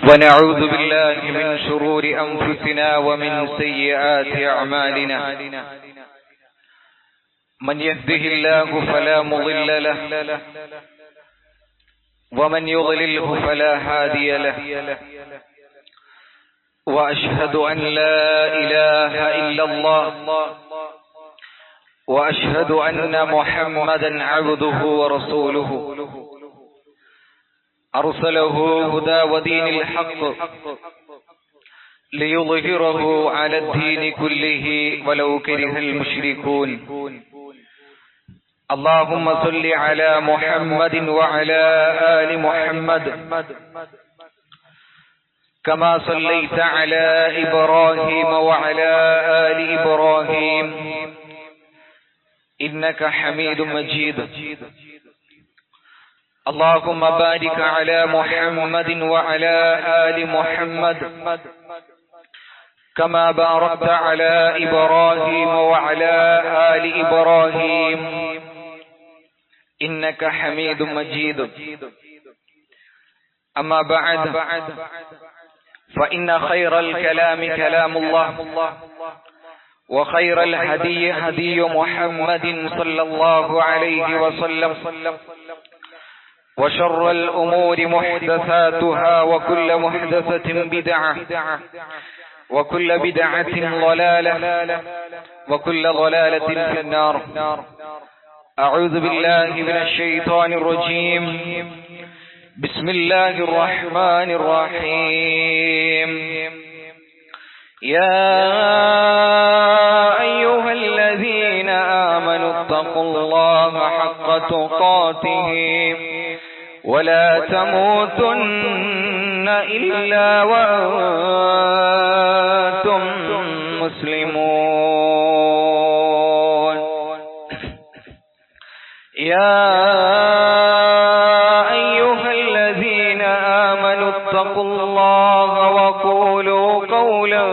ونعوذ بالله من شرور أنفسنا ومن سيئات أعمالنا من يهده الله فلا مضل له ومن يضلله فلا هادي له وأشهد أن لا إله إلا الله وأشهد أن محمدا عبده ورسوله أرسله هدى ودين الحق ليظهره على الدين كله ولو كره المشركون اللهم صل على محمد وعلى آل محمد كما صليت على إبراهيم وعلى آل إبراهيم إنك حميد مجيد اللهم بارك على محمد وعلى آل محمد كما باركت على إبراهيم وعلى آل إبراهيم إنك حميد مجيد أما بعد فإن خير الكلام كلام الله وخير الهدي هدي محمد صلى الله عليه وسلم وشر الأمور محدثاتها وكل محدثة بدعة وكل بدعة ضلالة وكل ضلالة في النار. أعوذ بالله من الشيطان الرجيم. بسم الله الرحمن الرحيم. يا أيها الذين آمنوا اتقوا الله حق تقاته ولا تموتن إلا وأنتم مسلمون. يا أيها الذين آمنوا اتقوا الله وقولوا قولا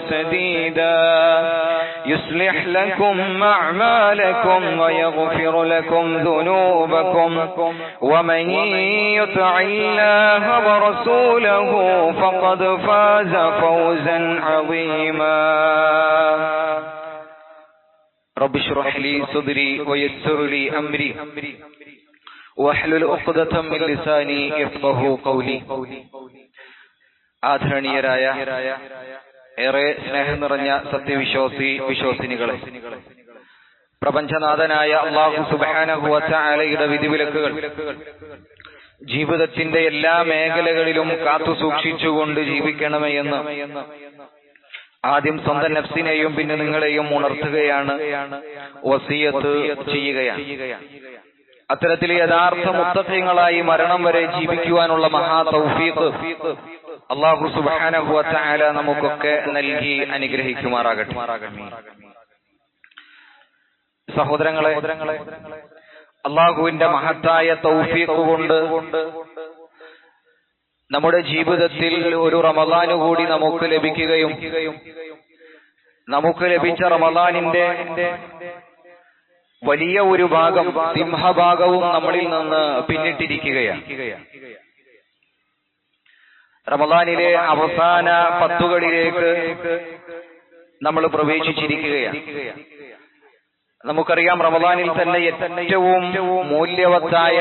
سديدا يصلح لكم أعمالكم ويغفر لكم ذنوبكم ومن يطع الله ورسوله فقد فاز فوزا عظيما. رب اشرح لي صدري ويسر لي أمري واحلل عقدة من لساني يفقهوا قولي. ആദരണീയരായ ഏറെ സ്നേഹം നിറഞ്ഞ വിശ്വാസിനികളെ, പ്രപഞ്ചനാഥനായ അല്ലാഹു സുബ്ഹാനഹു വ തആലയുടെ വിധിവിലക്കുകൾ ജീവിതത്തിന്റെ എല്ലാ മേഖലകളിലും കാത്തു സൂക്ഷിച്ചുകൊണ്ട് ജീവിക്കണമേ എന്ന് ആദ്യം സ്വന്തം നഫ്സിനെയും പിന്നെ നിങ്ങളെയും ഉണർത്തുകയാണ്, വസിയത്ത് ചെയ്യുകയാണ്. അത്തരത്തിൽ യഥാർത്ഥ മുത്തഖീങ്ങളായി മരണം വരെ ജീവിക്കുവാനുള്ള മഹാ തൗഫീഖ് അല്ലാഹു സുബ്ഹാനഹു വ തആല നമുക്കൊക്കെ നൽകി അനുഗ്രഹിക്കുമാറാകട്ടെ. സഹോദരങ്ങളെ, അല്ലാഹുവിന്റെ മഹത്തായ തൗഫീഖ് കൊണ്ട് നമ്മുടെ ജീവിതത്തിൽ ഒരു റമദാൻ കൂടി നമുക്ക് ലഭിക്കുകയും നമുക്ക് ലഭിച്ച റമദാനിന്റെ വലിയ ഒരു ഭാഗം, സിംഹഭാഗവും നമ്മളിൽ നിന്ന് പിന്നിട്ടിരിക്കുകയാണ്. റമദാനിലെ അവസാന 10കളിലേക്ക് നമ്മൾ പ്രവേശിച്ചിരിക്കുകയാണ്. നമുക്കറിയാം, റമദാനിൽ തന്നെ ഏറ്റവും മൂല്യവത്തായ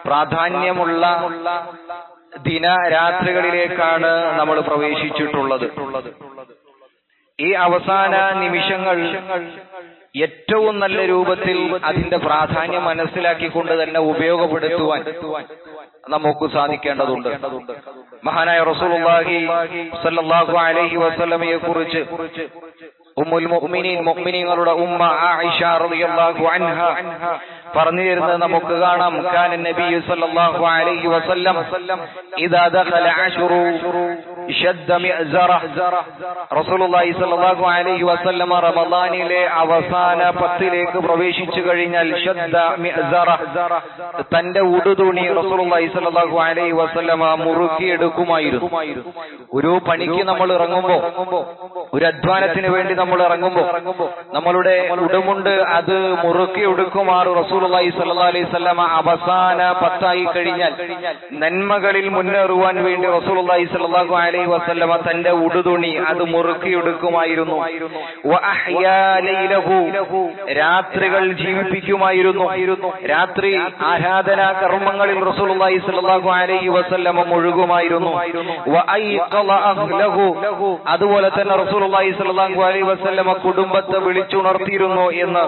പ്രാധാന്യമുള്ള ദിനരാത്രികളിലേക്കാണ് നമ്മൾ പ്രവേശിച്ചിട്ടുള്ളത്. ഈ അവസാന നിമിഷങ്ങൾ ഏറ്റവും നല്ല രൂപത്തിൽ അതിന്റെ പ്രാധാന്യം മനസ്സിലാക്കിക്കൊണ്ട് തന്നെ ഉപയോഗപ്പെടുത്തുവാൻ നമുക്ക് സാധിക്കേണ്ടതുണ്ട്. മഹാനായ റസൂലുള്ളാഹി സ്വല്ലല്ലാഹു അലൈഹി വസല്ലമയെ കുറിച്ച് ഉമ്മുൽ മുഅ്മിനീൻ, മുഅ്മിനീങ്ങളുടെ ഉമ്മ ആയിഷ റളിയല്ലാഹു അൻഹ പറഞ്ഞു തരുന്നത് നമുക്ക് കാണാം. കാന നബിയ്യു സ്വല്ലല്ലാഹു അലൈഹി വസല്ലം ഇദാ ദഖല അശ്റു ഷദ്ദ മിഅ്സറ. റസൂലുള്ളാഹി സ്വല്ലല്ലാഹു അലൈഹി വസല്ലമ റമളാനിലെ അവസാന 10ലേക്ക് പ്രവേശിച്ചു കഴിഞ്ഞാൽ ഷദ്ദ മിഅ്സറ, തന്റെ ഉടുതുണി റസൂലുള്ളാഹി സ്വല്ലല്ലാഹു അലൈഹി വസല്ലമ മുറുക്കിയെടുക്കുമായിരുന്നു. ഒരു പണിക്ക് നമ്മൾ ഇറങ്ങുമ്പോൾ, ഒരു അധ്വാനത്തിന് വേണ്ടി നമ്മൾ ഇറങ്ങുമ്പോൾ നമ്മളുടെ ഉടുമുണ്ട് അത് മുറുക്കിയെടുക്കുമാറ് റസൂലുള്ളാഹി സ്വല്ലല്ലാഹു അലൈഹി വസല്ലമ അവസാന 10 കഴിഞ്ഞാൽ നന്മകളിൽ മുന്നേറുവാൻ വേണ്ടി റസൂലുള്ളാഹി സ്വല്ലല്ലാഹു അലൈഹി വസല്ലമ തന്റെ ഉടുതുണി അത് മുറുക്കിയെടുക്കുമായിരുന്നു. വഅഹ്യാ ലൈലഹു, രാത്രികൾ ജീവിപ്പിക്കുമായിരുന്നു. രാത്രി ആരാധനാ കർമ്മങ്ങളിൽ റസൂലുള്ളാഹി സ്വല്ലല്ലാഹു അലൈഹി വസല്ലമ മുഴുകുമായിരുന്നു. വഅയ്ഖള അഹ്ലഹു, അതുപോലെ തന്നെ റസൂലുള്ളാഹി സ്വല്ലല്ലാഹു അലൈഹി വസല്ലമ കുടുംബത്തെ വിളിച്ചുണർത്തിയിരുന്നു എന്ന്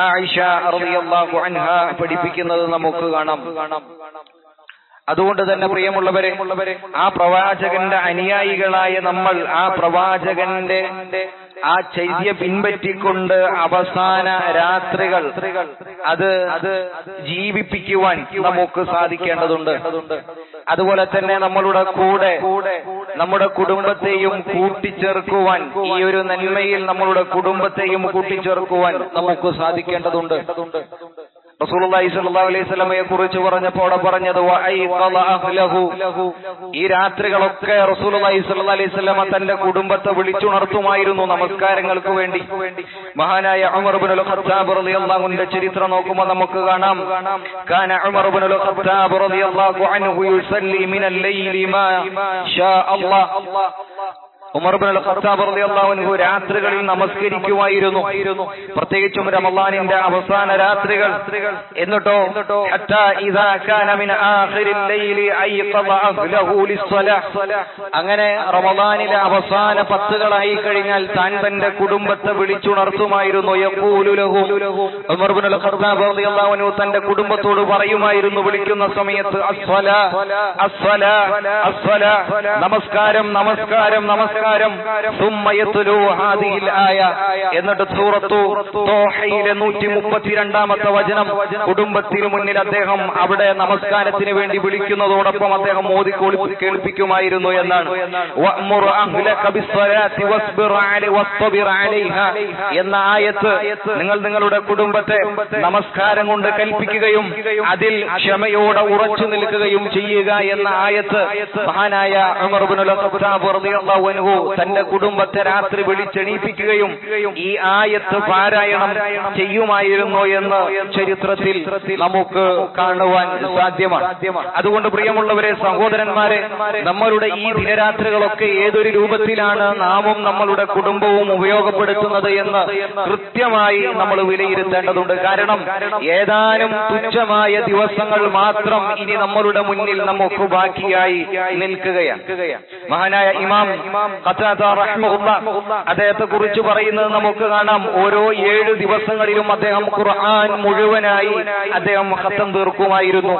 ആയിഷ റളിയല്ലാഹു അൻഹ പഠിപ്പിക്കുന്നത് നമുക്ക് കാണാം. അതുകൊണ്ട് തന്നെ പ്രിയമുള്ളവരെ, ആ പ്രവാചകന്റെ അനുയായികളായ നമ്മൾ ആ പ്രവാചകന്റെ ആ ചര്യ പിൻപറ്റിക്കൊണ്ട് അവസാന രാത്രികൾ അത് ജീവിപ്പിക്കുവാൻ നമുക്ക് സാധിക്കേണ്ടതുണ്ട്. അതുപോലെ തന്നെ നമ്മളുടെ കൂടെ നമ്മുടെ കുടുംബത്തെയും കൂട്ടിച്ചേർക്കുവാൻ, ഈ ഒരു നന്മയിൽ നമ്മളുടെ കുടുംബത്തെയും കൂട്ടിച്ചേർക്കുവാൻ നമുക്ക് സാധിക്കേണ്ടതുണ്ട്. റസൂലുള്ളാഹി സ്വല്ലല്ലാഹു അലൈഹി വസല്ലമയെ കുറിച്ച് പറഞ്ഞപ്പോൾ അവിടെ പറഞ്ഞത് വഅയ്ഖള അഹ്ലഹു, ഈ രാത്രികളൊക്കെ റസൂലുള്ളാഹി സ്വല്ലല്ലാഹു അലൈഹി വസല്ലമ തന്റെ കുടുംബത്തെ വിളിച്ചുണർത്തുമായിരുന്നു നമസ്കാരങ്ങൾക്ക് വേണ്ടി. മഹാനായ ഉമർ ഇബ്നുൽ ഖത്താബ് റളിയല്ലാഹു അൻഹുവിന്റെ ചരിത്രം നോക്കുമ്പോൾ നമുക്ക് കാണാം, കാന ഉമർ ഇബ്നുൽ ഖത്താബ് റളിയല്ലാഹു അൻഹു യുസല്ലി മിനൽ ലൈലി മാ ഷാ അല്ലാഹ്. ഉമർ ഇബ്നുൽ ഖത്താബ് റളിയല്ലാഹു അൻഹു രാത്രികളിൽ നമസ്കരിക്കുമായിരുന്നു, പ്രത്യേകിച്ചും റമളാനിന്റെ അവസാന രാത്രികൾ. എന്നിട്ടോ ഹത്താ ഇദാ കാന മിൻ ആഖിരിൽ ലൈലി അയ്ഖള അഹ്ലഹു ലിസ്സലാഹ്, അങ്ങനെ റമളാനിലെ അവസാന 10കളായി കഴിഞ്ഞാൽ താൻ തന്റെ കുടുംബത്തെ വിളിച്ചുണർത്തുമായിരുന്നു. യഖൂലു ലഹു, ഉമർ ഇബ്നുൽ ഖത്താബ് റളിയല്ലാഹു അൻഹു തന്റെ കുടുംബത്തോട് പറയുമായിരുന്നു വിളിക്കുന്ന സമയത്ത്, അസ്സലാ അസ്സലാ അസ്സലാ, നമസ്കാരം നമസ്കാരം നമസ്കാരം. എന്നിട്ട് സൂറത്തു തോഹയിലെ 132ാമത്തെ വചനം കുടുംബത്തിന് മുന്നിൽ അദ്ദേഹം അവിടെ നമസ്കാരത്തിന് വേണ്ടി വിളിക്കുന്നതോടൊപ്പം അദ്ദേഹം ഓതി കേൾപ്പിക്കുമായിരുന്നു എന്നാണ്. എന്ന ആയത്ത്, നിങ്ങൾ നിങ്ങളുടെ കുടുംബത്തെ നമസ്കാരം കൊണ്ട് കൽപ്പിക്കുകയും അതിൽ ക്ഷമയോടെ ഉറച്ചു നിൽക്കുകയും ചെയ്യുക എന്ന ആയത്ത് മഹാനായ ഉമർ ഇബ്നുൽ ഖത്താബ് റളിയല്ലാഹു അൻഹു തന്റെ കുടുംബത്തെ രാത്രി വിളിച്ചെണീപ്പിക്കുകയും ഈ ആയത്ത് പാരായണം ചെയ്യുമായിരുന്നു എന്ന് ചരിത്രത്തിൽ നമുക്ക് കാണുവാൻ സാധ്യമാണ്. അതുകൊണ്ട് പ്രിയമുള്ളവരെ, സഹോദരന്മാരെ, നമ്മളുടെ ഈ ദിനരാത്രികളൊക്കെ ഏതൊരു രൂപത്തിലാണ് നാമും നമ്മളുടെ കുടുംബവും ഉപയോഗപ്പെടുത്തുന്നത് എന്ന് കൃത്യമായി നമ്മൾ വിലയിരുത്തേണ്ടതുണ്ട്. കാരണം ഏതാനും തുച്ഛമായ ദിവസങ്ങൾ മാത്രം ഇനി നമ്മളുടെ മുന്നിൽ നമുക്ക് ബാക്കിയായി നിൽക്കുകയാണ്. മഹാനായ ഇമാം ഖതാദ റഹിമഹുല്ലാഹ് അദ്ദേഹത്തെ കുറിച്ച് പറയുന്നത് നമുക്ക് കാണാം, ഓരോ 7 ദിവസങ്ങളിലും അദ്ദേഹം ഖുർആൻ മുഴുവനായി അദ്ദേഹം ഖത്തം തീർക്കുമായിരുന്നു.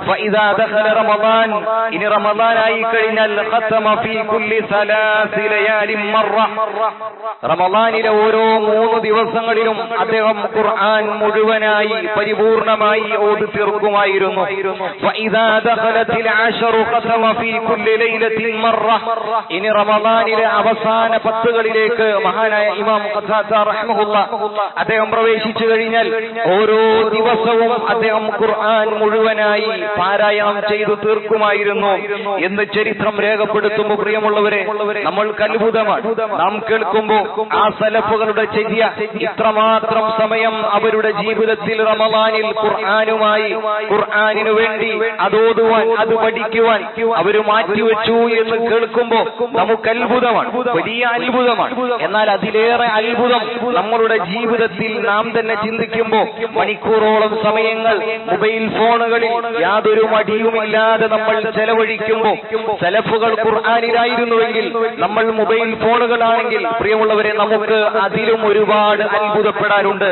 ഫഇദാ ദഖല റമളാൻ, ഇനി റമളാനായി കഴിഞ്ഞാൽ ഖതമ ഫീ കുല്ലി 3 ലയാലിൻ മറ, റമളാനിലെ ഓരോ 3 ദിവസങ്ങളിലും അദ്ദേഹം ഖുർആൻ മുഴുവനായി പരിപൂർണമായി ഓതി തീർക്കുമായിരുന്നു. ഫഇദാ ദഖലത്തിൽ 10 ഖതമ ഫീ കുല്ലി ലൈലത്തിൻ മറ, ഇനി റമളാനിലെ അവസാന 10കളിലേക്ക് മഹാനായ ഇമാം ഖതാദ റഹിമഹുല്ലാഹ് അദ്ദേഹം പ്രവേശിച്ചു കഴിഞ്ഞാൽ ഓരോ ദിവസവും അദ്ദേഹം ഖുർആൻ മുഴുവനായി പാരായണം ചെയ്തു തീർക്കുമായിരുന്നു എന്ന് ചരിത്രം രേഖപ്പെടുത്തുമ്പോൾ പ്രിയമുള്ളവരെ, നമ്മൾക്ക് അത്ഭുതമാണ്. നാം കേൾക്കുമ്പോൾ ആ സലഫുകളുടെ ചര്യ, ഇത്രമാത്രം സമയം അവരുടെ ജീവിതത്തിൽ റമളാനിൽ ഖുർആനുമായി, ഖുർആനിനു വേണ്ടി അതോതുവാൻ, അത് പഠിക്കുവാൻ അവർ മാറ്റിവെച്ചു എന്ന് കേൾക്കുമ്പോൾ നമുക്ക് അത്ഭുതമാണ്, വലിയ അത്ഭുതമാണ്. എന്നാൽ അതിലേറെ അത്ഭുതം നമ്മളുടെ ജീവിതത്തിൽ നാം തന്നെ ചിന്തിക്കുമ്പോൾ മണിക്കൂറോളം സമയങ്ങൾ മൊബൈൽ ഫോണുകളിൽ യാതൊരു മടിയുമില്ലാതെ നമ്മൾ ചെലവഴിക്കുമ്പോൾ, സലഫുകൾ ഖുർആനിലായിരുന്നുവെങ്കിൽ നമ്മൾ മൊബൈൽ ഫോണുകളാണെങ്കിൽ പ്രിയമുള്ളവരെ, നമുക്ക് അതിലും ഒരുപാട് അത്ഭുതപ്പെടാനുണ്ട്.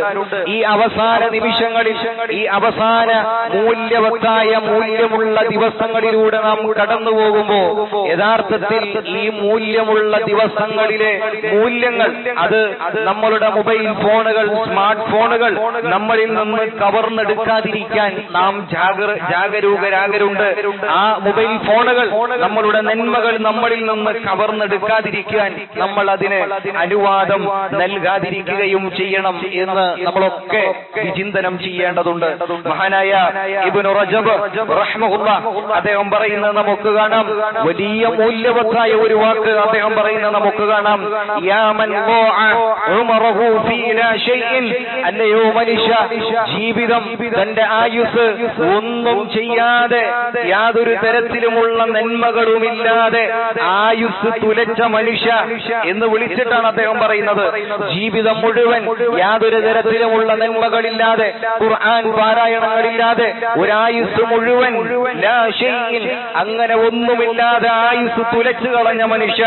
ഈ അവസാന നിമിഷങ്ങളിൽ, ഈ അവസാന മൂല്യവത്തായ മൂല്യമുള്ള ദിവസങ്ങളിലൂടെ നാം കടന്നു പോകുമ്പോൾ യഥാർത്ഥത്തിൽ ഈ മൂല്യമുള്ള മൂല്യമുള്ള ദിവസങ്ങളിലെ മൂല്യങ്ങൾ അത് നമ്മളുടെ മൊബൈൽ ഫോണുകൾ, സ്മാർട്ട് ഫോണുകൾ നമ്മളിൽ നിന്ന് കവർന്നെടുക്കാതിരിക്കാൻ നാം ജാഗരൂകരാകരുണ്ട്. ആ മൊബൈൽ ഫോണുകൾ നമ്മളുടെ നന്മകൾ നമ്മളിൽ നിന്ന് കവർന്നെടുക്കാതിരിക്കാൻ നമ്മൾ അതിന് അനുവാദം നൽകാതിരിക്കുകയും ചെയ്യണം എന്ന് നമ്മളൊക്കെ വിചിന്തനം ചെയ്യേണ്ടതുണ്ട്. മഹാനായ ഇബ്നു റജബ് റഹ്മഹുല്ലാഹ് അദ്ദേഹം പറയുന്നത് നമുക്ക് കാണാം. വലിയ മൂല്യവത്തായ ഒരു വാക്ക് അദ്ദേഹം പറയുന്നത് നമുക്ക് കാണാം. യാ മൻ ഉമറഹു ഫീ ലാ ഷൈഇൻ, അല്ലയോ മനുഷ്യ, ജീവിതം തന്റെ ആയുസ് ഒന്നും ചെയ്യാതെ യാതൊരു തരത്തിലുമുള്ള നന്മകളുമില്ലാതെ ആയുസ് തുലച്ച മനുഷ്യ എന്ന് വിളിച്ചിട്ടാണ് അദ്ദേഹം പറയുന്നത്. ജീവിതം മുഴുവൻ യാതൊരു തരത്തിലുമുള്ള നന്മകളില്ലാതെ, ഖുർആൻ പാരായണങ്ങളില്ലാതെ ഒരായുസ് മുഴുവൻ ലാ ഷൈഇൻ, അങ്ങനെ ഒന്നുമില്ലാതെ ആയുസ് തുലച്ചു കളഞ്ഞ മനുഷ്യ,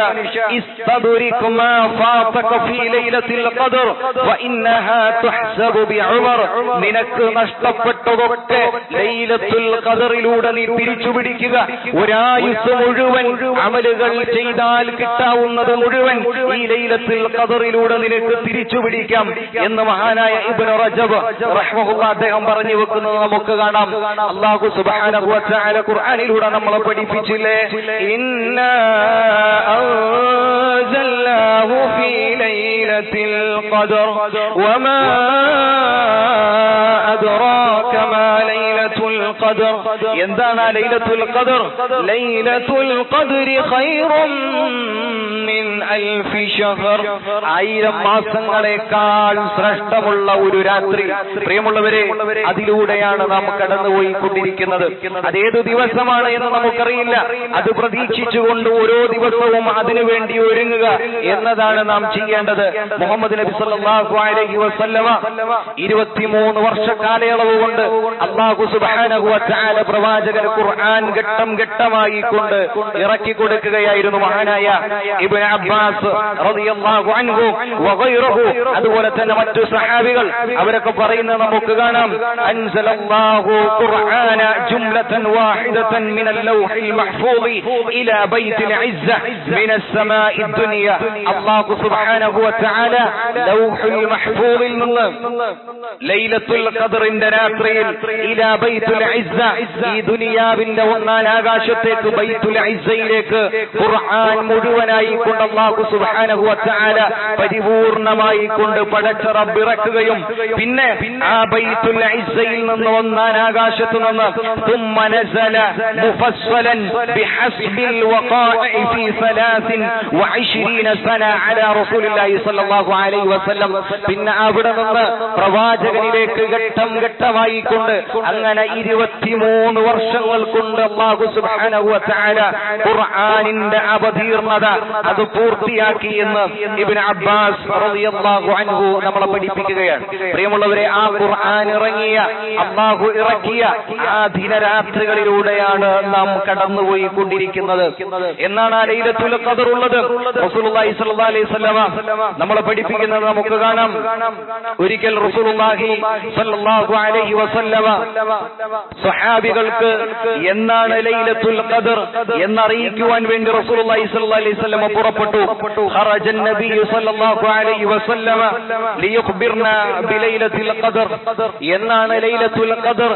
ഇസ്തദ്രിക് മാ ഫാതക ഫീ ലൈലത്തിൽ ഖദർ വഇന്നഹാ തുഹ്സബു ബിഉമർ, നിനക്ക് നഷ്ടപ്പെട്ടതൊക്കെ ലൈലത്തുൽ ഖദറിലൂടെ നീ തിരിച്ചു പിടിക്കുക. ഒരായുസ് മുഴുവൻ അമലുകൾ ചെയ്താൽ കിട്ടാവുന്നത് മുഴുവൻ ഈ ലൈലത്തുൽ ഖദറിലൂടെ നിനക്ക് തിരിച്ചു പിടിക്കാം എന്ന് മഹാനായ ഇബ്നു റജബ് റഹ്മഹുല്ലാഹ് അദ്ദേഹം പറഞ്ഞു വെക്കുന്നത് നമുക്ക് കാണാം. അല്ലാഹു സുബ്ഹാനഹു വ തആല ഖുർആനിലൂടെ നമ്മളെ പഠിപ്പിച്ചില്ലേ, ഇന്നാ അൻസൽനാഹു ഫീ ലൈലത്തിൽ ഖദർ വമാ അദ്റാക മാ ലൈലത്തുൽ ഖദർ. എന്താണ് ലൈലത്തുൽ ഖദർ? ലൈലത്തുൽ ഖദ്രി ഖൈറും മിൻ അൽഫി ശഹർ, 1000 മാസങ്ങളെക്കാൾ ശ്രേഷ്ഠമുള്ള ഒരു രാത്രി. പ്രിയമുള്ളവരെ, അതിലൂടെയാണ് നാം കടന്നുപോയിക്കൊണ്ടിരിക്കുന്നത്. അതേതു ദിവസമാണ് എന്ന് നമുക്കറിയില്ല. അത് പ്രതീക്ഷിച്ചുകൊണ്ട് ഓരോ ദിവസവും അതിനുവേണ്ടി ഒരുങ്ങുക എന്നതാണ് നാം ചെയ്യേണ്ടത്. മുഹമ്മദ് നബി സല്ലല്ലാഹു അലൈഹി വസല്ലമ 23 വർഷ കാലയളവ് കൊണ്ട് അല്ലാഹു സുബ്ഹാനഹു വ തആല പ്രവാചകൻ ഖുർആൻ ഘട്ടം ഘട്ടമായി കൊണ്ട് ഇറക്കി കൊടുക്കുകയായിരുന്നു. മഹാനായ ഇബ്നു അബ്ബാസ് റളിയല്ലാഹു അൻഹു വഗൈറഹു, അതുപോലെ തന്നെ മറ്റു സഹാബികൾ അവരൊക്കെ പറയുന്നത് നമുക്ക് കാണാം. അൻസലല്ലാഹു ഖുർആന ജുംലതൻ വാഹിദതൻ മിനൽ ലൗഹിൽ മഹ്ഫൂദി ഇലാ ബൈത്തിൽ ഇസ്സ മിനസ് സമാഇ ദുനിയ. അല്ലാഹു സുബ്ഹാനഹു വ തആല ലൗഹുൽ മഹ്ഫൂദിൽ നിന്ന് ലൈലത്തുൽ ഖദറിന്റെ രാത്രിയിൽ ഇലാ ബൈത്തുൽ ഇസ്സ, ഈ ദുനിയാവിന്റെ ഒന്നാം ആകാശത്തേക്ക് ബൈത്തുൽ ഇസ്സയിലേക്ക് ഖുർആൻ മുഴുവനായി കൊണ്ട് അല്ലാഹു സുബ്ഹാനഹു വ തആല പരിപൂർണമായി കൊണ്ട് പടച്ച റബ്ബ് ഇറക്കുകയും പിന്നെ ആ ബൈത്തുൽ ഇസ്സയിൽ നിന്ന് ഒന്നാം ആകാശത്തു നിന്ന് ثم نزل مفصلا بحسب الوقائع في 23 سنة على رسول الله صلى الله عليه وسلم. പിന്നെ അവിടെ നിന്ന് പ്രവാചകനിലേക്ക് ഘട്ടം ഘട്ടമായി കൊണ്ട് അങ്ങനെ 23 വർഷങ്ങൾ കൊണ്ട് അല്ലാഹു സുബ്ഹാനഹു വ തആല ഖുർആനിന്റെ അവതീർണത അത് പൂർത്തിയാക്കി എന്ന് ഇബ്നു അബ്ബാസ് റളിയല്ലാഹു അൻഹു നമ്മളെ പഠിപ്പിക്കുകയാണ്. പ്രിയമുള്ളവരെ, ആ ഖുർആൻ ഇറങ്ങിയ, അല്ലാഹു ഇറക്കിയ ആ ദിനരാത്രികളിലൂടെയാണ് നാം കടന്നുപോയി കൊണ്ടിരിക്കുന്നത്. എന്നാണ് ആ ലൈലത്തുൽ ഖദർ ഉള്ളത്. റസൂലുള്ളാഹി സ്വല്ലല്ലാഹു അലൈഹി വസല്ലമ നമ്മളെ പഠിപ്പിക്കുന്നത് നമുക്ക് കാണാം. ഒരിക്കൽ റസൂലുള്ളാഹി സ്വല്ലല്ലാഹു അലൈഹി വസല്ലമ സ്വഹാബികൾക്ക് എന്നാണ് ലൈലത്തുൽ ഖദർ എന്നറിയിക്കുവാൻ വേണ്ടി റസൂലുള്ളാഹി സ്വല്ലല്ലാഹു അലൈഹി വസല്ലമ പുറപ്പെട്ടു. ഖറജൻ നബിയ്യു സ്വല്ലല്ലാഹു അലൈഹി വസല്ലമ ലിയുഖ്ബിർനാ ബിലൈലത്തുൽ ഖദർ, എന്നാണ് ലൈലത്തുൽ ഖദർ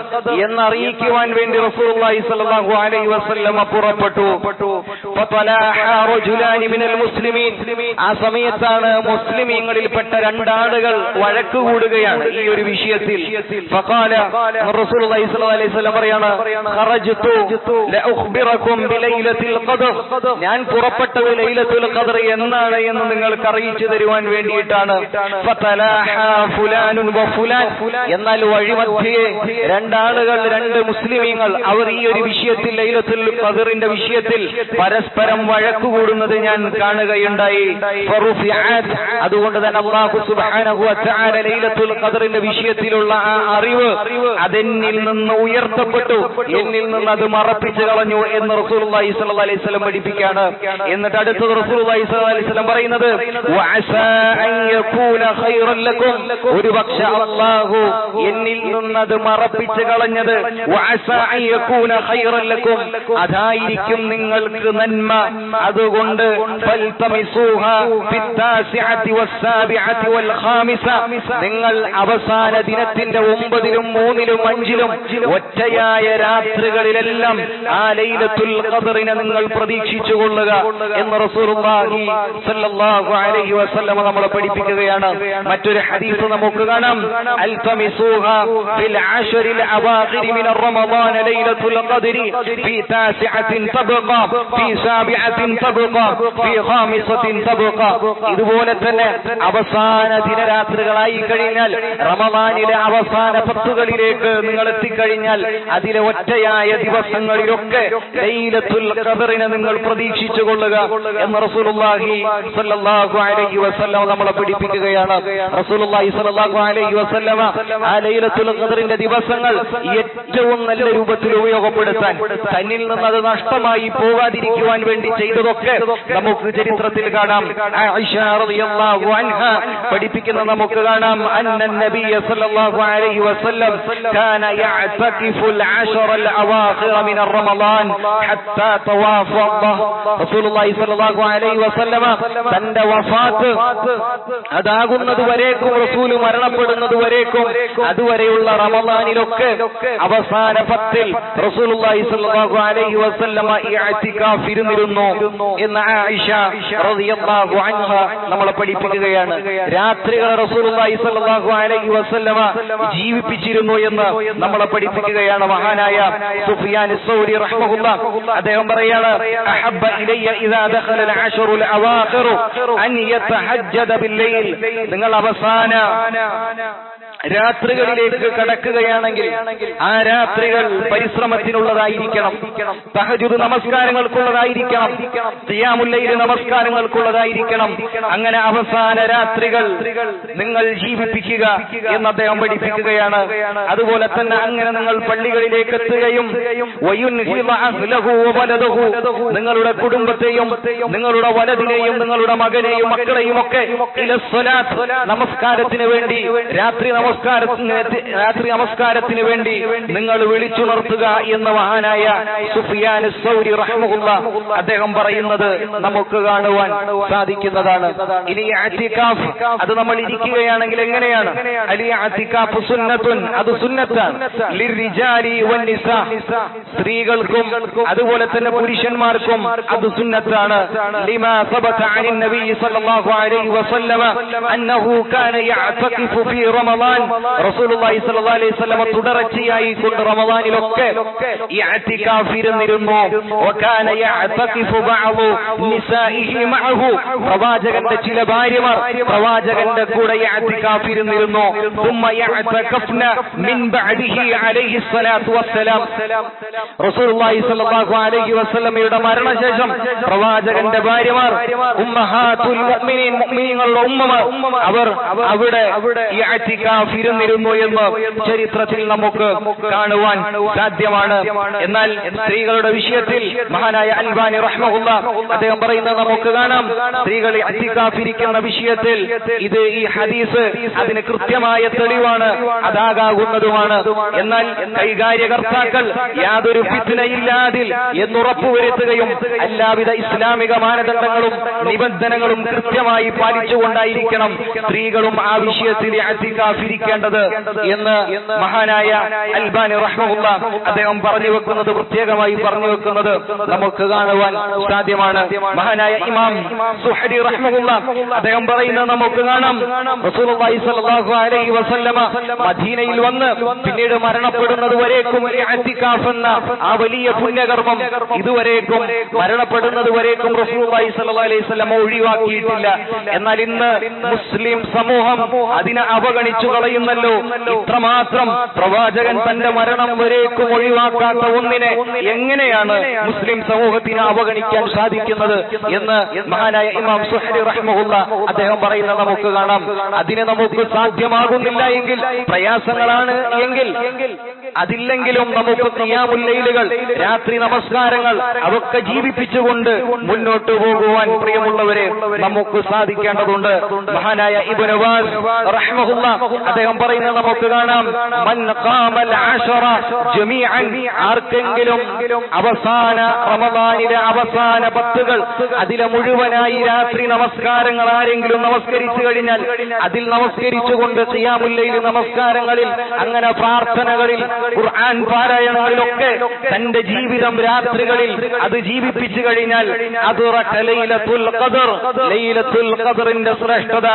എന്നറിയിക്കുവാൻ വേണ്ടി റസൂലുള്ളാഹി സ്വല്ലല്ലാഹു അലൈഹി വസല്ലമ പുറപ്പെട്ടു. ഫതലഹ റജുലാനി മിനൽ മുസ്ലിമീൻ, ആ സമയത്താണ് മുസ്ലിമീങ്ങളിൽപ്പെട്ട രണ്ടാളുകൾ വഴക്ക് കൂടുകയാണ് ഈ ഒരു വിഷയത്തിൽ. ഫഖാല റസൂലുള്ളാഹി സ്വല്ലല്ലാഹു അലൈഹി വസല്ലം പറയാണ്, ഖറജ്തു ലഉഖ്ബിറകും ബിലൈലത്തുൽ ഖദർ, ഞാൻ പുറപ്പെട്ടത് ലൈലത്തുൽ ഖദർ എന്നാണ് എന്ന് നിങ്ങൾക്ക് അറിയിച്ചു തരുവാൻ വേണ്ടിയിട്ടാണ്. ഫതലഹ ഫുലാനുൻ വ ഫുലാൻ, എന്നാൽ വഴിമധ്യേ രണ്ടാളുകൾ, രണ്ട് മുസ്ലിമീങ്ങൾ, അവർ ഈ ഒരു വിഷയത്തിൽ ലൈലത്തുൽ ഖദറിന്റെ വിഷയത്തിൽ പരസ്പരം വഴക്കുകൂടുന്നത് ഞാൻ കാണുകയുണ്ടായി. ഫറുഫിഅത്, അതുകൊണ്ട് തന്നെ അല്ലാഹു സുബ്ഹാനഹു വ തആല ലൈലത്തുൽ ഖദറിന്റെ വിഷയത്തിലുള്ള ആ അറിവ് അതെന്നിൽ നിന്ന് ഉയർത്തപ്പെട്ടു, എന്നിൽ നിന്ന് അത് മറപ്പിച്ചു കളഞ്ഞു എന്ന് റസൂലുള്ളാഹി സ്വല്ലല്ലാഹു അലൈഹി വസല്ലം പഠിപ്പിക്കുകയാണ്. എന്നിട്ട് അടുത്തത് റസൂലുള്ളാഹി സ്വല്ലല്ലാഹു അലൈഹി വസല്ലം പറയുന്നത് വഅസാ അൻ യകൂന ഖൈറൻ ലക്കും, ഒരുപക്ഷെ അല്ലാഹു എന്നിൽ നിന്ന് അത് മറപ്പിച്ചു കളഞ്ഞത് വഅസാ അൻ യകൂന ഖൈറൻ ലക്കും, അതായിരിക്കും നിങ്ങൾക്ക് നന്മ. അതുകൊണ്ട് ഫൽതമിസൂഹാ ഫിത്താസിഅതി വസ്സാബിഅതി വൽ ഖാമിസ, നിങ്ങൾ അവസാന ദിനത്തിന്റെ 9-ലും 3-ലും 5-ലും ഒറ്റയായ രാത്രികളിലെല്ലാം ആ ലൈലത്തുൽ ഖദ്റിനെ നിങ്ങൾ പ്രതീക്ഷിച്ചുകൊള്ളുക എന്ന് റസൂലുള്ളാഹി സ്വല്ലല്ലാഹു അലൈഹി വസല്ലം നമ്മളെ പഠിപ്പിക്കുകയാണ്. മറ്റൊരു ഹദീസ് നമുക്ക് കാണാം, അൽതമിസൂഹാ ഫിൽ അശ്റിൽ അവാഖിരി മിൻ റമളാൻ ലൈലത്തുൽ ഖദ്രി ഫീ താസിഅത്തിൻ തബ്ഖ ഫീ സാബിഅത്തിൻ തബ്ഖ ഫീ ഖാമിസത്തിൻ തബ്ഖ. ഇതുപോലെ തന്നെ അവസാന ദിനരാത്രികളായി കഴിഞ്ഞാൽ, റമളാനിലെ അവസാന 10കളിലേക്ക് നിങ്ങൾ എത്തിക്കഴിഞ്ഞാൽ അതിലെ ഒറ്റയായ ദിവസങ്ങളിലൊക്കെ ലൈലത്തുൽ ഖദ്റിനെ നിങ്ങൾ പ്രതീക്ഷിച്ചു കൊള്ളുക എന്ന് റസൂലുള്ളാഹി സ്വല്ലല്ലാഹു അലൈഹി വസല്ലം നമ്മളെ പഠിപ്പിക്കുകയാണ്. റസൂലുള്ളാഹി സ്വല്ലല്ലാഹു അലൈഹി വസല്ലം ആ ലൈലത്തുൽ ഖദ്റിന്റെ ദിവസങ്ങൾ ഏറ്റവും നല്ല രൂപത്തിൽ ഉപയോഗപ്പെടുത്താൻ, തന്നിൽ നിന്ന് അത് നഷ്ടമായി പോകാതിരിക്കുവാൻ വേണ്ടി ചെയ്തതൊക്കെ നമുക്ക് ചരിത്രത്തിൽ കാണാം. ആയിഷ റളിയല്ലാഹു അൻഹ പഠിപ്പിക്കുന്ന നമുക്ക് കാണാം, അന്ന നബിയ സല്ലല്ലാഹു അലൈഹി വസല്ലം കാന യഅതകിഫുൽ അശ്റൽ അവാഖിറ മിൻ റമളാൻ ഹത്താ തവാഫഅ. റസൂലുള്ളാഹി സ്വല്ലല്ലാഹു അലൈഹി വസല്ലം തന്റെ വഫാത്ത് അതാകുന്നത് വരേക്കും, റസൂൽ മരണപ്പെടുന്നത് വരേക്കും, അതുവരെയുള്ള റമളാനിലൊക്കെ അവസാന 10-ൽ റസൂലുള്ളാഹി സ്വല്ലല്ലാഹു അലൈഹി വസല്ലം ഇഅ്തികാഫ് ഇരുന്നിരുന്നു എന്ന് ആയിഷ റളിയല്ലാഹു അൻഹ നമ്മളെ പഠിപ്പിക്കുകയാണ്. രാത്രികൾ റസൂലുള്ളാഹി സ്വല്ലല്ലാഹു അലൈഹി വസല്ലം ജീവിപ്പിച്ചിരുന്നു എന്ന് നമ്മളെ പഠിപ്പിക്കുകയാണ്. മഹാനായ സുഫിയാൻ അസ്-സൗരി റഹ്മഹുല്ലാഹ് അദ്ദേഹം പറയാണ്, അഹബ്ബ ഇലയ്യ ഇദാ ദഖല അൽ-അശ്റുൽ അവാഖിർ അൻ യതഹജ്ജദ ബിൽ-ലൈൽ, നിങ്ങൾ അവസാന രാത്രികളിലേക്ക് കടക്കുകയാണെങ്കിൽ ആ രാത്രികൾ പരിശ്രമത്തിനുള്ളതായിരിക്കണം, തഹജ്ജുദ് നമസ്കാരങ്ങൾക്കുള്ളതായിരിക്കണം, ഖിയാമുൽ ലൈൽ നമസ്കാരങ്ങൾക്കുള്ളതായിരിക്കണം. അങ്ങനെ അവസാന രാത്രികൾ നിങ്ങൾ ജീവിപ്പിക്കുക എന്ന് അദ്ദേഹം പഠിപ്പിക്കുകയാണ്. അതുപോലെ തന്നെ അങ്ങനെ നിങ്ങൾ പള്ളികളിലേക്ക് എത്തുകയും നിങ്ങളുടെ കുടുംബത്തെയും നിങ്ങളുടെ വലതിനെയും നിങ്ങളുടെ മകനെയും മക്കളെയും ഒക്കെ നമസ്കാരത്തിന് വേണ്ടി രാത്രി നമസ്കാരത്തിന് വേണ്ടി നിങ്ങൾ വിളിച്ചുണർത്തുക എന്ന് മഹാനായ സുഫിയാൻ അസ്-സൗരി റഹ്മഹുല്ലാഹ് അദ്ദേഹം പറയുന്നത് നമുക്ക് കാണുവാൻ സാധിക്കുന്നതാണ്. ഇനി ഇഅ്തികാഫ് അത് നമ്മൾ ഇരിക്കുകയാണെങ്കിൽ എങ്ങനെയാണ്? അലി ഇഅ്തികാഫ് സുന്നത്തുൻ, അത് സുന്നത്താണ്. ലിർരിജാലി വന്നിസാ, സ്ത്രീകൾക്കും അതുപോലെ തന്നെ പുരുഷന്മാർക്കും അത് സുന്നത്താണ്. ലിമാ സബത അനിൻ നബി സല്ലല്ലാഹു അലൈഹി വസല്ലം അന്നഹു കാന യഅ്തഖിഫു ഫീ റമളാൻ, റസൂലുള്ളാഹി സ്വല്ലല്ലാഹു അലൈഹി വസല്ലം തുടർച്ചയായി കൊണ്ട് റമളാനിലൊക്കെ ഇഅ്തികാഫ് ഇരുന്നിരുന്നു. വകാന യഅ്തഖിഫു ബഅദു നിസാഇഹി മഅഹു, പ്രവാചകന്റെ ചില ഭാര്യമാർ പ്രവാചകന്റെ കൂടെ ഇഅ്തികാഫ് ഇരുന്നിരുന്നു. ثم يعتكفن من بعده عليه الصلاه والسلام, റസൂലുള്ളാഹി സ്വല്ലല്ലാഹു അലൈഹി വസല്ലമയുടെ മരണശേഷം പ്രവാചകന്റെ ഭാര്യമാർ ഉമ്മഹാത്തുൽ മുഅ്മിനീൻ, മുഅ്മിനീങ്ങളുടെ ഉമ്മമാർ, അവർ അവിടെ ഇഅ്തികാഫ് ഇരുന്നിരുന്നു എന്ന് ചരിത്രത്തിൽ നമുക്ക് കാണുവാൻ സാധ്യമാണ്. എന്നാൽ സ്ത്രീകളുടെ വിഷയത്തിൽ മഹാനായ അൽബാനി റഹ്മഹുല്ലാഹ് അദ്ദേഹം പറയുന്നത് നമുക്ക് കാണാം, സ്ത്രീകൾ ഇഅ്തികാഫ് ഇരിക്കുന്ന വിഷയത്തിൽ ഇത് ഈ ഹദീസ് അതിന് കൃത്യമായ തെളിവാണ്, അതാകാവുന്നതുമാണ്. എന്നാൽ കൈകാര്യകർത്താക്കൾ യാതൊരു ഫിത്നയില്ലാതിൽ എന്നുറപ്പുവരുത്തുകയും എല്ലാവിധ ഇസ്ലാമിക മാനദണ്ഡങ്ങളും നിബന്ധനകളും കൃത്യമായി പാലിച്ചുകൊണ്ടായിരിക്കണം സ്ത്രീകളും ആ വിഷയത്തിൽ ഇഅ്തികാഫ് ഇരിക്കേണ്ടത് എന്ന് മഹാനായ അൽബാനി റഹ്മഹുല്ലാഹ് അദ്ദേഹം പറഞ്ഞു വെക്കുന്നത്, പ്രത്യേകമായി പറഞ്ഞു വെക്കുന്നത് നമുക്ക് കാണുവാൻ സാധ്യമാണ്. മഹാനായ ഇമാം സുഹരി റഹ്മഹുല്ലാഹ് അദ്ദേഹം പറയുന്നത് നമുക്ക് കാണാം, റസൂലുള്ളാഹി സ്വല്ലല്ലാഹു അലൈഹി വസല്ലമ മദീനയിൽ വന്ന് പിന്നീട് മരണപ്പെടുന്നത് വരേക്കും ഇഅ്തികാഫ് എന്ന ആ വലിയ പുണ്യകർമ്മം ഇതുവരേക്കും മരണപ്പെടുന്നത് വരേക്കും റസൂലുള്ളാഹി സ്വല്ലല്ലാഹു അലൈഹി വസല്ലമ ഒഴിവാക്കിയിട്ടില്ല. എന്നാൽ ഇന്ന് മുസ്ലിം സമൂഹം അതിനെ അവഗണിച്ചു പറയുന്നല്ലോ. ഇത്രമാത്രം പ്രവാചകൻ തന്റെ മരണം വരേക്കും ഒഴിവാക്കാത്ത ഒന്നിനെ എങ്ങനെയാണ് മുസ്ലിം സമൂഹത്തിന് അവഗണിക്കാൻ സാധിക്കുന്നത് എന്ന് മഹാനായ ഇമാം സുഹരി റഹ്മഹുല്ലാ അദ്ദേഹം പറയുന്നത് നമുക്ക് കാണാം. അതിന് നമുക്ക് സാധ്യമാകുന്നില്ല എങ്കിൽ, പ്രയാസങ്ങളാണ് എങ്കിൽ, അതില്ലെങ്കിലും നമുക്ക് ഖിയാമുൽ ലൈലുകൾ, രാത്രി നമസ്കാരങ്ങൾ അതൊക്കെ ജീവിപ്പിച്ചുകൊണ്ട് മുന്നോട്ട് പോകുവാൻ പ്രിയമുള്ളവരെ നമുക്ക് സാധിക്കേണ്ടതുണ്ട്. മഹാനായ ഇബ്നു ബാസ് റഹ്മഹുല്ലാ അദ്ദേഹം പറയുന്നത് നമുക്ക് കാണാം, മൻ ഖാമൽ അശറ ജമീഅൻ, ആർക്കെങ്കിലും അവസാന റമദാനിലെ അവസാന 10 അതിലെ മുഴുവനായി രാത്രി നമസ്കാരങ്ങൾ ആരെങ്കിലും നമസ്കരിച്ചു കഴിഞ്ഞാൽ, അതിൽ നമസ്കരിച്ചുകൊണ്ട് ഖിയാമുൽ ലൈൽ നമസ്കാരങ്ങളിൽ, അങ്ങനെ പ്രാർത്ഥനകളിൽ, ഖുർആൻ പാരായണങ്ങളിലൊക്കെ തന്റെ ജീവിതം രാത്രികളിൽ അത് ജീവിപ്പിച്ചു കഴിഞ്ഞാൽ, ലൈലത്തുൽ ഖദർ, ലൈലത്തുൽ ഖദറിന്റെ ശ്രേഷ്ഠത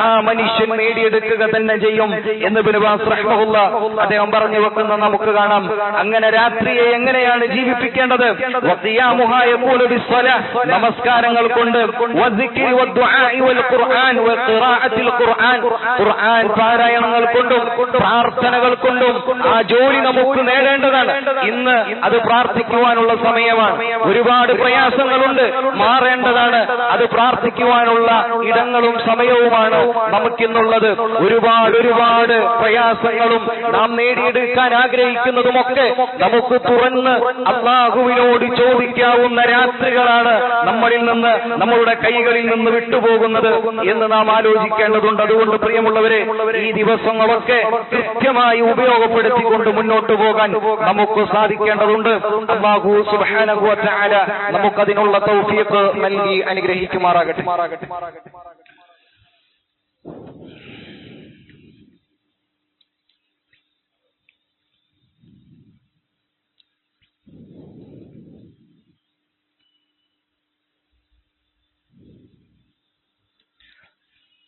ആ മനുഷ്യൻ നേടിയെടുക്കുക തന്നെ ചെയ്യും എന്ന് ഇബ്നു ബാസ് റഹ്മഹുല്ലാ അദ്ദേഹം പറഞ്ഞു വെക്കുന്ന നമുക്ക് കാണാം. അങ്ങനെ രാത്രിയെ എങ്ങനെയാണ് ജീവിപ്പിക്കേണ്ടത്? വഖിയാമുഹാ യഖൂലു ബിസ്സലാഹ്, നമസ്കാരങ്ങൾ കൊണ്ട്, വസിക്രി വദ്ദുആഇ വൽ ഖുർആൻ വഖിറാഅത്തിൽ ഖുർആൻ, ഖുർആൻ പാരായണങ്ങൾ കൊണ്ടും പ്രാർത്ഥനകൾ കൊണ്ടും ആ ജോലി നമുക്ക് നേടേണ്ടതാണ്. ഇന്ന് അത് പ്രാർത്ഥിക്കുവാനുള്ള സമയമാണ്. ഒരുപാട് പ്രയാസങ്ങളുണ്ട്, മാറേണ്ടതാണ്. അത് പ്രാർത്ഥിക്കുവാനുള്ള ഇടങ്ങളും സമയവുമാണ് നമുക്കിന്നുള്ളത്. ഒരുപാട് പ്രയാസങ്ങളും നാം നേടിയെടുക്കാൻ ആഗ്രഹിക്കുന്നതുമൊക്കെ നമുക്ക് തുറന്ന് അല്ലാഹുവിനോട് ചോദിക്കാവുന്ന രാത്രികളാണ് നമ്മളിൽ നിന്ന്, നമ്മളുടെ കൈകളിൽ നിന്ന് വിട്ടുപോകുന്നത് എന്ന് നാം ആലോചിക്കേണ്ടതുണ്ട്. അതുകൊണ്ട് പ്രിയമുള്ളവരെ, ഈ ദിവസങ്ങളൊക്കെ കൃത്യമായി ഉപയോഗപ്പെടുത്തിക്കൊണ്ട് മുന്നോട്ട് പോകാൻ നമുക്ക് സാധിക്കേണ്ടതുണ്ട്. അല്ലാഹു സുബ്ഹാനഹു വ തആല നമുക്കതിനുള്ള തൗഫീഖ് നൽകി അനുഗ്രഹിക്കുമാറാകട്ടെ.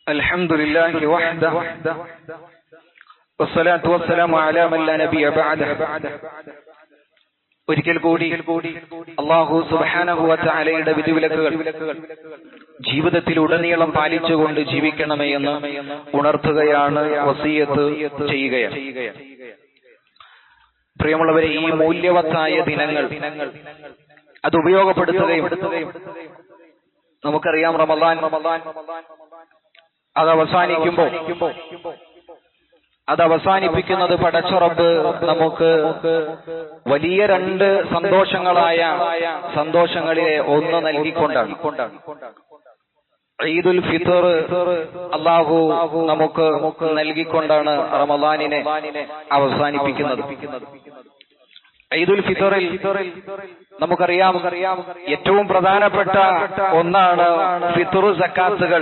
അൽഹംദുലില്ലാഹി വഹ്ദഹു വസ്സലാത്തു വസ്സലാമു അലാ മൻ ലാ നബിയ ബഅദഹു. ഒരിക്കൽ കൂടി അല്ലാഹു സുബ്ഹാനഹു വ തആലയുടെ വിധിവിലക്കുകൾ ജീവിതത്തിലുടനീളം പാലിച്ചുകൊണ്ട് ജീവിക്കണമേ എന്ന് ഉണർത്തുകയാണ്, വസിയത്ത് ചെയ്യുകയാണ്. പ്രിയമുള്ളവരെ, ഈ മൂല്യവത്തായ ദിനങ്ങൾ അത് ഉപയോഗപ്പെടുത്തുകയും, നമുക്കറിയാം റമദാൻ അത് അവസാനിപ്പിക്കുന്നത് പടച്ച റബ്ബ് നമുക്ക് വലിയ 2 സന്തോഷങ്ങളിലെ ഒന്ന് നൽകിക്കൊണ്ടാണ്. ഈദുൽ ഫിത്ർ അല്ലാഹു നമുക്ക് നൽകിക്കൊണ്ടാണ് റമദാനിനെ അവസാനിപ്പിക്കുന്നത്. ഈദുൽ ഫിത്റിൽ നമുക്കറിയാം ഏറ്റവും പ്രധാനപ്പെട്ട ഒന്നാണ് ഫിത്ർ സക്കാത്തുകൾ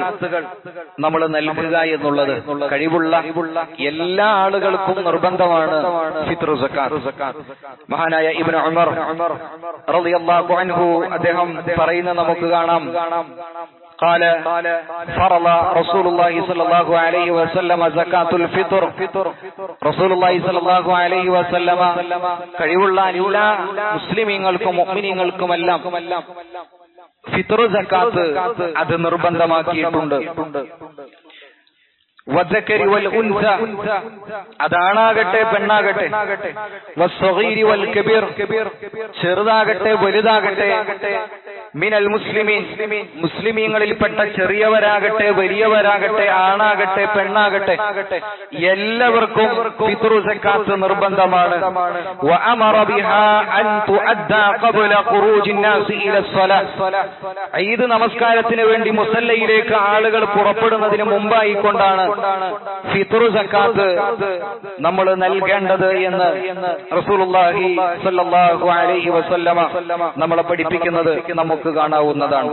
നമ്മൾ നൽകുക എന്നുള്ളത്. കഴിവുള്ള എല്ലാ ആളുകൾക്കും നിർബന്ധമാണ് ഫിത്ർ സക്കാത്ത്. മഹാനായ ഇബ്നു ഉമർ റളിയല്ലാഹു അൻഹു അദ്ദേഹം പറയുന്നത് നമുക്ക് കാണാം, قال فرض رسول الله صلى الله عليه وسلم زكاة الفطر. رسول الله صلى الله عليه وسلم കഴിവുള്ള എല്ലാ മുസ്ലിമീങ്ങൾക്കും മുഅ്മിനീങ്ങൾക്കുമെല്ലാം ഫിത്ർ സക്കാത്ത് അത് നിർബന്ധമാക്കിയിട്ടുണ്ട്. വദ്ദക്കരി വൽ ഉൻസ, അതാണാകട്ടെ പെണ്ണാകട്ടെ, വസ്സഗീരി വൽ കബീർ, ചെറുതാകട്ടെ വലുതാകട്ടെ, മിനൽ മുസ്ലിമീൻ, മുസ്ലിമീങ്ങളിൽപ്പെട്ട ചെറിയവരാകട്ടെ വലിയവരാകട്ടെ, ആണാകട്ടെ പെണ്ണാകട്ടെ, എല്ലാവർക്കും ഫിത്ർ സക്കാത്ത് നിർബന്ധമാണ്. വഅമറ ബിഹാ അൻ തുഅദ്ദാ ഖബ്ല ഖുറൂജിൻ നാസി ഇല സ്വലാത്ത്. ഈദ് നമസ്കാരത്തിന് വേണ്ടി മുസല്ലയിലേക്ക് ആളുകൾ പുറപ്പെടുന്നതിന് മുമ്പായി കൊണ്ടാണ് ഫിത്ർ സക്കാത്ത് നമ്മൾ നൽകേണ്ടത് എന്ന് റസൂലുള്ളാഹി സ്വല്ലല്ലാഹു അലൈഹി വസല്ലമ നമ്മളെ പഠിപ്പിക്കുന്നത് നമുക്ക് കാണാവുന്നതാണ്.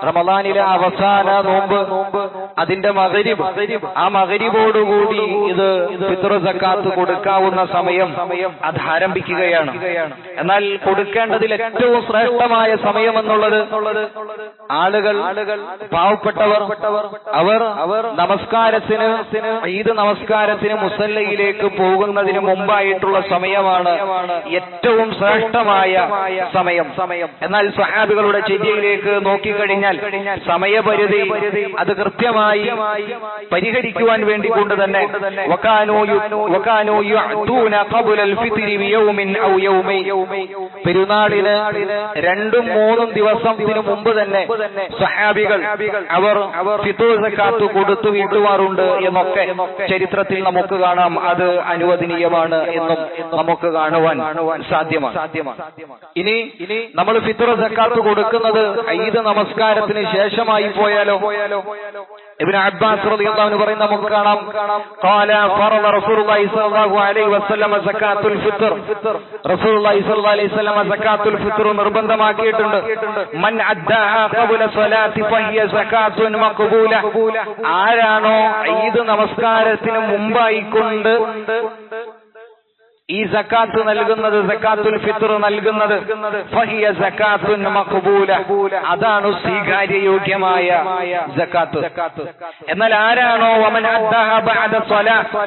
റമദാനിലെ അവസാന നോമ്പ്, അതിന്റെ മഗ്രിബ്, ആ മഗ്രിബോടുകൂടി ഇത് ഫിത്ർ സക്കാത്ത് കൊടുക്കാവുന്ന സമയം അത് ആരംഭിക്കുകയാണ്. എന്നാൽ കൊടുക്കേണ്ടതിൽ ഏറ്റവും ശ്രേഷ്ഠമായ സമയം എന്നുള്ളത് ആളുകൾ, പാവപ്പെട്ടവർ, അവർ നമസ്കാരത്തിന്, ഈദ് നമസ്കാരത്തിന് മുസല്ലയിലേക്ക് പോകുന്നതിന് മുമ്പായിട്ടുള്ള സമയമാണ് ഏറ്റവും ശ്രേഷ്ഠമായ സമയം. എന്നാൽ സ്വഹാബികളുടെ ചര്യയിലേക്ക് നോക്കിക്കഴിഞ്ഞാൽ സമയപരിധി അത് കൃത്യമായി പരിഹരിക്കുവാൻ വേണ്ടി കൊണ്ട് തന്നെ പെരുന്നാളിന് 2-3 ദിവസത്തിന് മുമ്പ് തന്നെ സ്വഹാബികൾ അവർ ഫിത്ർ സക്കാത്ത് കൊടുത്തു വീട്ടുവാറുണ്ട് എന്നൊക്കെ ചരിത്രത്തിൽ നമുക്ക് കാണാം. അത് അനുവദനീയമാണ് എന്നും നമുക്ക് കാണുവാൻ സാധ്യമാണ്. ഇനി നമ്മൾ ഫിത്ർ സക്കാത്ത് കൊടുക്കുന്നത് ഈദ് നമസ്കാരത്തിന് ശേഷമായി പോയാലോ? ഇബ്നു അബ്ബാസ് റളിയല്ലാഹു അൻഹു പറയുന്ന നമുക്ക് കാണാം, ഖാല ഫറദ റസൂലുള്ളാഹി സ്വല്ലല്ലാഹു അലൈഹി വസല്ലം സക്കാത്തുൽ ഫിത്ർ. റസൂലുള്ളാഹി സ്വല്ലല്ലാഹു അലൈഹി വസല്ലം സക്കാത്തുൽ ഫിത്ർ നിർബന്ധമാക്കിയിട്ടുണ്ട്. മൻ അദ്ദാഹാ ഖബല സ്വലാത്തി ഫഹിയ സക്കാത്തുൻ മഖ്ബൂല. ആരാണോ ഈദ് നമസ്കാരത്തിന് മുമ്പായിക്കൊണ്ട് ഈ സക്കാത്ത് നൽകുന്നത്, സക്കാത്തുൽ ഫിത്ർ നൽകുന്നത്, ഫഹിയ സക്കാത്തുൻ മഖ്ബൂല, അതാണ് സ്വീകാര്യയോഗ്യമായ സക്കാത്ത്. എന്നാൽ ആരാണോ വമൻ അദ്ദാഹ ബഅദ സ്വലാത്ത്,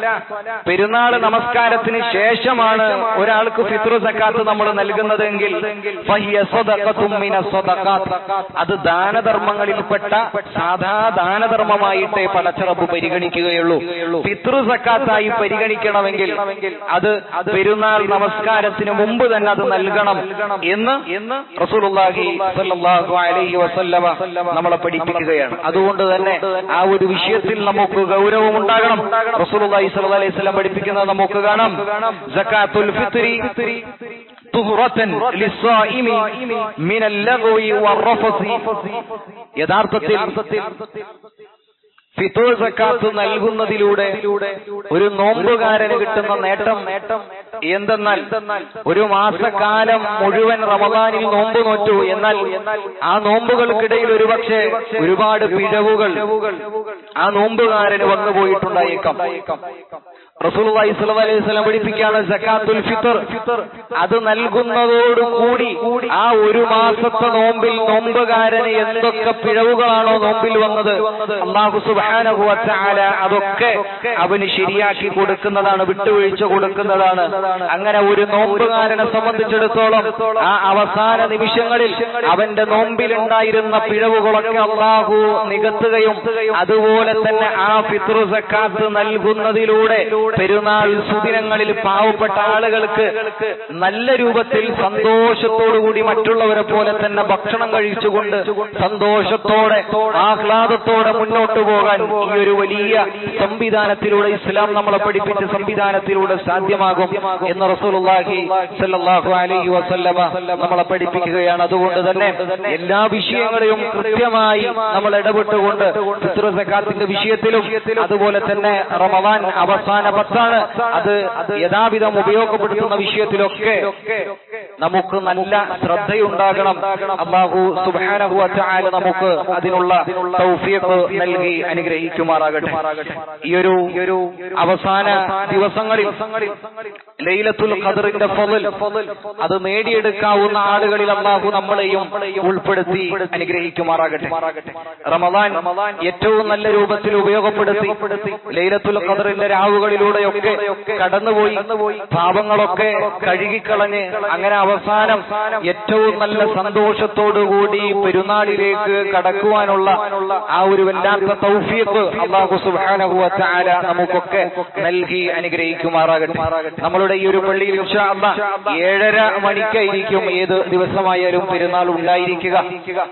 പെരുന്നാൾ നമസ്കാരത്തിന് ശേഷമാണ് ഒരാൾക്ക് ഫിത്ർ സക്കാത്ത് നമ്മൾ നൽകുന്നതെങ്കിൽ ഫഹിയ സദഖത്തും മിനസ് സദഖാത്ത്, അത് ദാനധർമ്മങ്ങളിൽപ്പെട്ട സാധാ ദാനധർമ്മമായിട്ടേ പടച്ചറബ് പരിഗണിക്കുകയുള്ളൂ. ഫിത്ർ സക്കാത്തായി പരിഗണിക്കണമെങ്കിൽ അത് പെരുന്നാൾ നമസ്കാരത്തിന് മുമ്പ് തന്നെ അത് നൽകണം എന്ന് റസൂലുള്ളാഹി സ്വല്ലല്ലാഹു അലൈഹി വസല്ലമ നമ്മളെ പഠിപ്പിക്കുകയാണ്. അതുകൊണ്ട് തന്നെ ആ ഒരു വിഷയത്തിൽ നമുക്ക് ഗൗരവം ഉണ്ടാകണം. റസൂലുള്ളാഹി സ്വല്ലല്ലാഹു അലൈഹി വസല്ലം പഠിപ്പിക്കുന്നത് നമുക്ക് കാണാം, സക്കാത്തുൽ ഫിത്രി തുഹ്റത്തൻ ലിസ്സായിമി മിനൽ ലഗ്വി വറഫസി. യഥാർത്ഥത്തിൽ ഫിത്ർ സക്കാത്ത് നൽകുന്നതിലൂടെ ഒരു നോമ്പുകാരന് കിട്ടുന്ന നേട്ടം എന്തെന്നാൽ, ഒരു മാസക്കാലം മുഴുവൻ റമദാനിൽ നോമ്പ് നോറ്റു, എന്നാൽ ആ നോമ്പുകൾക്കിടയിൽ ഒരുപക്ഷെ ഒരുപാട് പിഴവുകൾ ആ നോമ്പുകാരന് വന്നുപോയിട്ടുണ്ടായേക്കാം. റസൂലുള്ളാഹി സ്വല്ലല്ലാഹു അലൈഹി വസല്ലം പഠിപ്പിക്കുകയാണ്, സക്കാത്തുൽ ഫിത്ർ അത് നൽകുന്നതോടുകൂടി ആ ഒരു മാസത്തെ നോമ്പിൽ നോമ്പുകാരന് എന്തൊക്കെ പിഴവുകളാണോ നോമ്പിൽ വന്നത്, അല്ലാഹു സുബ്ഹാനഹു വ തആല അതൊക്കെ അവന് ശരിയാക്കി കൊടുക്കുന്നതാണ്, വിട്ടുവീഴ്ച കൊടുക്കുന്നതാണ്. അങ്ങനെ ഒരു നോമ്പുകാരനെ സംബന്ധിച്ചിടത്തോളം ആ അവസാന നിമിഷങ്ങളിൽ അവന്റെ നോമ്പിലുണ്ടായിരുന്ന പിഴവുകളൊക്കെ അല്ലാഹു നികത്തുകയും അതുപോലെ തന്നെ ആ ഫിത്ർ സക്കാത്ത് നൽകുന്നതിലൂടെ പെരുന്നാൾ സുദിനങ്ങളിൽ പാവപ്പെട്ട ആളുകൾക്ക് നല്ല രൂപത്തിൽ സന്തോഷത്തോടുകൂടി മറ്റുള്ളവരെ പോലെ തന്നെ ഭക്ഷണം കഴിച്ചുകൊണ്ട് സന്തോഷത്തോടെ ആഹ്ലാദത്തോടെ മുന്നോട്ട് പോകാൻ ഈ ഒരു വലിയ സംവിധാനത്തിലൂടെ, ഇസ്ലാം നമ്മളെ പഠിപ്പിച്ച സംവിധാനത്തിലൂടെ സാധ്യമാകും എന്ന് റസൂലുള്ളാഹി സ്വല്ലല്ലാഹു അലൈഹി വസല്ലമ നമ്മളെ പഠിപ്പിക്കുകയാണ്. അതുകൊണ്ട് തന്നെ എല്ലാ വിഷയങ്ങളെയും കൃത്യമായി നമ്മൾ ഇടപെട്ടുകൊണ്ട് ഫിത്ർ സക്കാത്തിന്റെ വിഷയത്തിലും അതുപോലെ തന്നെ റമദാൻ അവസാന പത്താണ് അത് യഥാവിധം ഉപയോഗപ്പെടുത്തുന്ന വിഷയത്തിലൊക്കെ നമുക്ക് നല്ല ശ്രദ്ധയുണ്ടാകണം. അല്ലാഹു സുബ്ഹാനഹു വ തആല നമുക്ക് അതിനുള്ള തൗഫീഖ് നൽകി അനുഗ്രഹിക്കുമാറാകട്ടെ. ഈ ഒരു അവസാന ദിവസങ്ങളിൽ ലൈലത്തുൽ ഖദ്റിന്റെ ഫളൽ അത് നേടിയെടുക്കാവുന്ന ആളുകളിൽ അല്ലാഹു നമ്മളെയും ഉൾപ്പെടുത്തി അനുഗ്രഹിക്കുമാറാകട്ടെ. റമദാൻ ഏറ്റവും നല്ല രൂപത്തിൽ ഉപയോഗപ്പെടുത്തി ലൈലത്തുൽ ഖദ്റിന്റെ രാവുകളിലൂടെയൊക്കെ കടന്നുപോയി പാപങ്ങളൊക്കെ കഴുകിക്കളഞ്ഞ് അങ്ങനെ അവസാനം ഏറ്റവും നല്ല സന്തോഷത്തോടുകൂടി പെരുന്നാളിലേക്ക് കടക്കുവാനുള്ള ആ ഒരു വല്ലാത്ത തൗഫീഖ് അല്ലാഹു സുബ്ഹാനഹു വ തആല നമുക്കൊക്കെ നൽകി അനുഗ്രഹിക്കുമാറാകട്ടെ. നമ്മളുടെ ഈ ഒരു പള്ളിയിൽ ഇൻഷാ അല്ലാഹ് 7:30 മണിക്കായിരിക്കും ഏത് ദിവസമായാലും പെരുന്നാൾ ഉണ്ടായിരിക്കുക.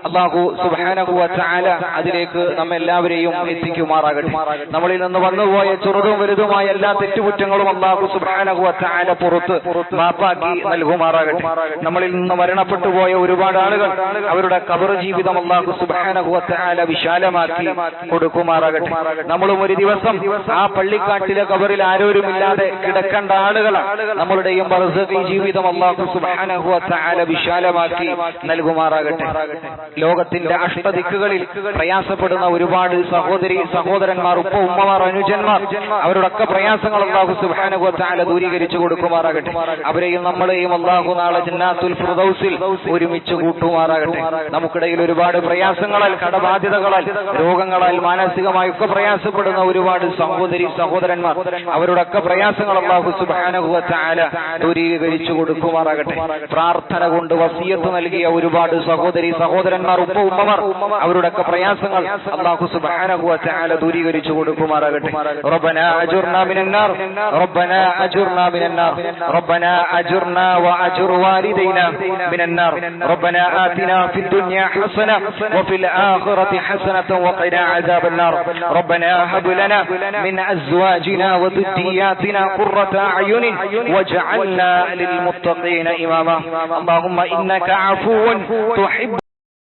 അല്ലാഹു സുബ്ഹാനഹു വ തആല അതിലേക്ക് നമ്മെല്ലാവരെയും എത്തിക്കുമാറാകട്ടെ. നമ്മളിൽ നിന്ന് വന്നുപോയ ചെറുതും വലുതുമായ എല്ലാ തെറ്റുകുറ്റങ്ങളും അല്ലാഹു സുബ്ഹാനഹു വ തആല പുറത്ത് മാപ്പാക്കി നൽകുമാറാകട്ടെ. നമ്മളിൽ നിന്ന് മരണപ്പെട്ടു പോയ ഒരുപാട് ആളുകൾ അവരുടെ ഖബർ ജീവിതം അല്ലാഹു സുബ്ഹാനഹു വ തആല വിശാലമാക്കി കൊടുക്കുമാറാകട്ടെ. നമ്മളും ഒരു ദിവസം ആ പള്ളിക്കാട്ടിലെ ഖബറിൽ ആരോരുമില്ലാതെ കിടക്കേണ്ട ആളുകളാണ്. നമ്മളുടെയും ബർസഖി ജീവിതം അല്ലാഹു സുബ്ഹാനഹു വ തആല വിശാലമാക്കി നൽകുമാറാകട്ടെ. ലോകത്തിന്റെ അഷ്ടദിക്കുകളിൽ പ്രയാസപ്പെടുന്ന ഒരുപാട് സഹോദരി സഹോദരന്മാർ, ഉപ്പ ഉമ്മമാർ, അനുജന്മാർ, അവരുടെയൊക്കെ പ്രയാസം പ്രയാസങ്ങൾ അല്ലാഹു സുബ്ഹാനഹു വ തആല ദൂരീകരിച്ചു കൊടുക്കുമാറാകട്ടെ. അവരെയും നമ്മളെയും അല്ലാഹു നാളെ ജന്നാത്തുൽ ഫിർദൗസിൽ ഒരുമിച്ച് കൂട്ടുമാറാകട്ടെ. നമുക്കിടയിൽ ഒരുപാട് പ്രയാസങ്ങളാൽ, കടബാധ്യതകളാൽ, രോഗങ്ങളാൽ, മാനസികമായി ഒക്കെ പ്രയാസപ്പെടുന്ന ഒരുപാട് സഹോദരന്മാർ, അവരുടെ ഒക്കെ പ്രയാസങ്ങൾ അല്ലാഹു സുബ്ഹാനഹു വ തആല ദൂരീകരിച്ചു കൊടുക്കുമാറാകട്ടെ. പ്രാർത്ഥന കൊണ്ട് വസിയത്ത് നൽകിയ ഒരുപാട് സഹോദരന്മാർ, ഉമ്മമാർ, അവരുടെ ഒക്കെ പ്രയാസങ്ങൾ അല്ലാഹു സുബ്ഹാനഹു വ തആല ദൂരീകരിച്ചു കൊടുക്കുമാറാകട്ടെ. റബ്ബനാ അജുർനാ മിനന്നാർ, റബ്ബനാ അജുർനാ മിനന്നാർ, റബ്ബനാ അജുർനാ വഅജുർ വാലിദൈനാ മിനന്നാർ, റബ്ബനാ ആതിനാ ഫിദ്ദുനിയാ ഹസന വഫിൽ ആഖിറതി ഹസനത വഖിനാ അദാബന്നാർ, റബ്ബനാ ഹബ് ലനാ മിൻ അസ്വാജിനാ വദുരിയാതിനാ ഖുർറത അയുനിൻ വജഅൽനാ ലിൽമുത്തഖീന ഇമാമാ. അല്ലാഹുമ്മ ഇന്നക അഫൂവൻ തുഹിബ്ബു